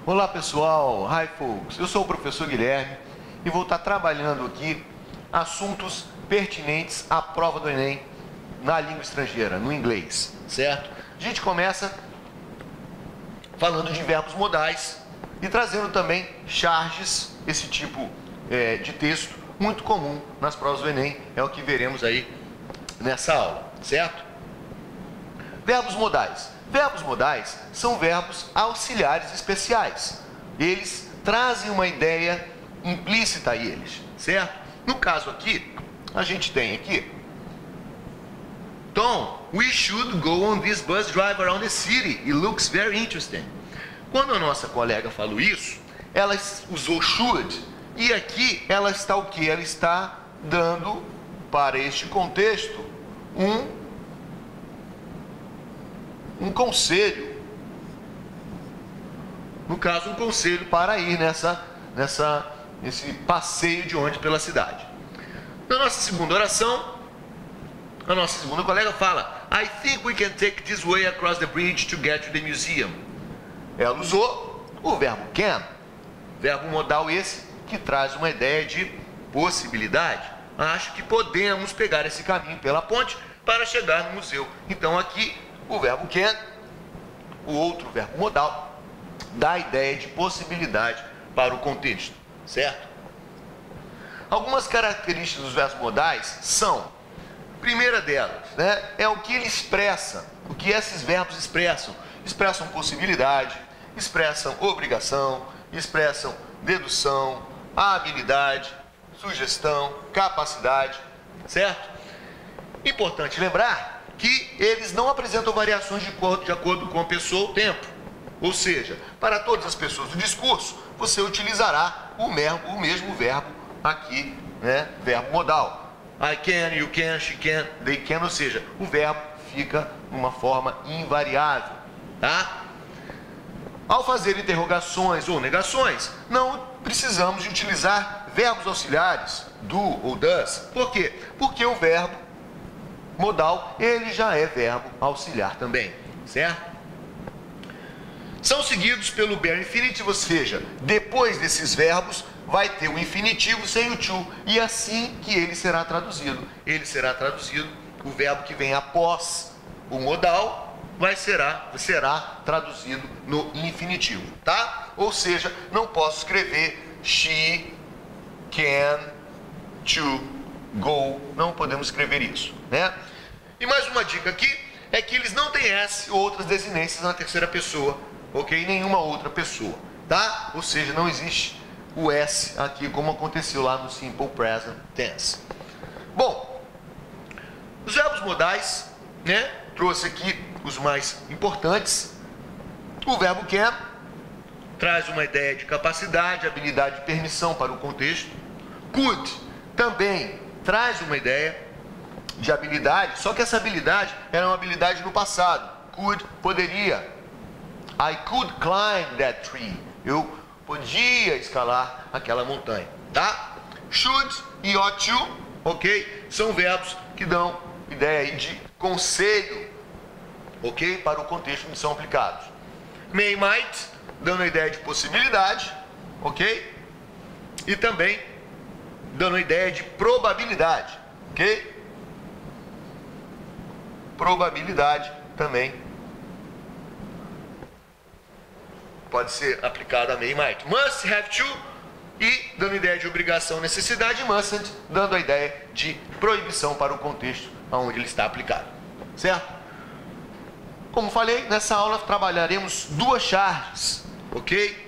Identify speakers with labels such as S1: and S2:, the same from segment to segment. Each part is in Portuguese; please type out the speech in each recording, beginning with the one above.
S1: Olá pessoal, hi folks, eu sou o professor Guilherme e vou estar trabalhando aqui assuntos pertinentes à prova do Enem na língua estrangeira, no inglês, certo? A gente começa falando de verbos modais e trazendo também charges, esse tipo de texto muito comum nas provas do Enem, é o que veremos aí nessa aula, certo? Verbos modais. Verbos modais são verbos auxiliares especiais. Eles trazem uma ideia implícita a eles, certo? No caso aqui, a gente tem aqui: Tom, we should go on this bus drive around the city. It looks very interesting. Quando a nossa colega falou isso, ela usou should, e aqui ela está o que? Ela está dando para este contexto um conselho. No caso, um conselho para ir nesse passeio de ônibus pela cidade. Na nossa segunda oração, a nossa segunda colega fala: I think we can take this way across the bridge to get to the museum. Ela usou o verbo can, verbo modal esse que traz uma ideia de possibilidade. Acho que podemos pegar esse caminho pela ponte para chegar no museu. Então aqui o verbo can, o outro verbo modal, dá a ideia de possibilidade para o contexto, certo? Algumas características dos verbos modais são: primeira delas, é o que ele expressa, o que esses verbos expressam. Expressam possibilidade, expressam obrigação, expressam dedução, habilidade, sugestão, capacidade, certo? Importante lembrar que eles não apresentam variações de acordo com a pessoa ou tempo. Ou seja, para todas as pessoas do discurso, você utilizará o mesmo verbo aqui, verbo modal. I can, you can, she can, they can, ou seja, o verbo fica numa forma invariável, tá? Ao fazer interrogações ou negações, não precisamos de utilizar verbos auxiliares, do ou does. Por quê? Porque o verbo modal, ele já é verbo auxiliar também, certo? São seguidos pelo bare infinitive, ou seja, depois desses verbos vai ter o infinitivo sem o to, e assim que ele será traduzido. Ele será traduzido, o verbo que vem após o modal será traduzido no infinitivo, tá? Ou seja, não posso escrever she, can, to, go, não podemos escrever isso, E mais uma dica aqui é que eles não têm S ou outras desinências na terceira pessoa, ok? Nenhuma outra pessoa, tá? Ou seja, não existe o S aqui como aconteceu lá no Simple Present Tense. Bom, os verbos modais, trouxe aqui os mais importantes. O verbo can traz uma ideia de capacidade, habilidade e permissão para o contexto. Could também traz uma ideia de habilidade, só que essa habilidade era uma habilidade no passado. Could, poderia. I could climb that tree. Eu podia escalar aquela montanha, tá? Should e ought to, ok? São verbos que dão ideia aí de conselho, ok? Para o contexto onde são aplicados. May, might, dando a ideia de possibilidade, ok? E também dando a ideia de probabilidade, ok? Probabilidade também pode ser aplicado a may, might. Must, have to, e dando ideia de obrigação, necessidade, mustn't, dando a ideia de proibição para o contexto onde ele está aplicado, certo? Como falei, nessa aula trabalharemos duas charges, ok?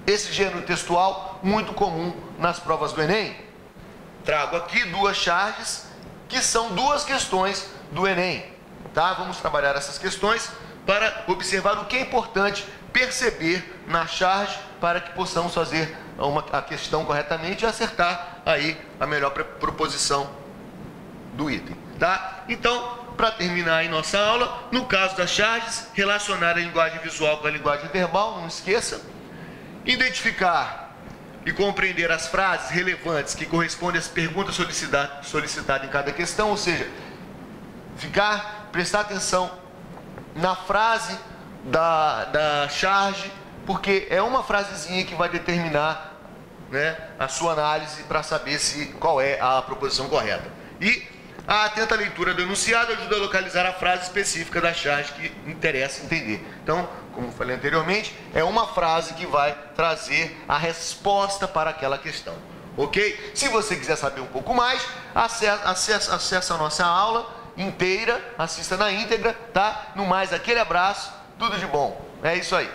S1: Esse gênero textual muito comum nas provas do Enem. Trago aqui duas charges que são duas questões do Enem, tá? Vamos trabalhar essas questões para observar o que é importante perceber na charge para que possamos fazer a questão corretamente e acertar aí a melhor proposição do item, tá? Então, para terminar aí nossa aula, no caso das charges, relacionar a linguagem visual com a linguagem verbal, não esqueça. Identificar e compreender as frases relevantes que correspondem às perguntas solicitadas em cada questão, ou seja, prestar atenção na frase da charge porque é uma frasezinha que vai determinar, né, a sua análise para saber qual é a proposição correta. E a atenta leitura do enunciado ajuda a localizar a frase específica da charge que interessa entender. Então, como falei anteriormente, é uma frase que vai trazer a resposta para aquela questão. Ok? Se você quiser saber um pouco mais, acessa a nossa aula inteira, assista na íntegra, tá? No mais, aquele abraço, tudo de bom. É isso aí.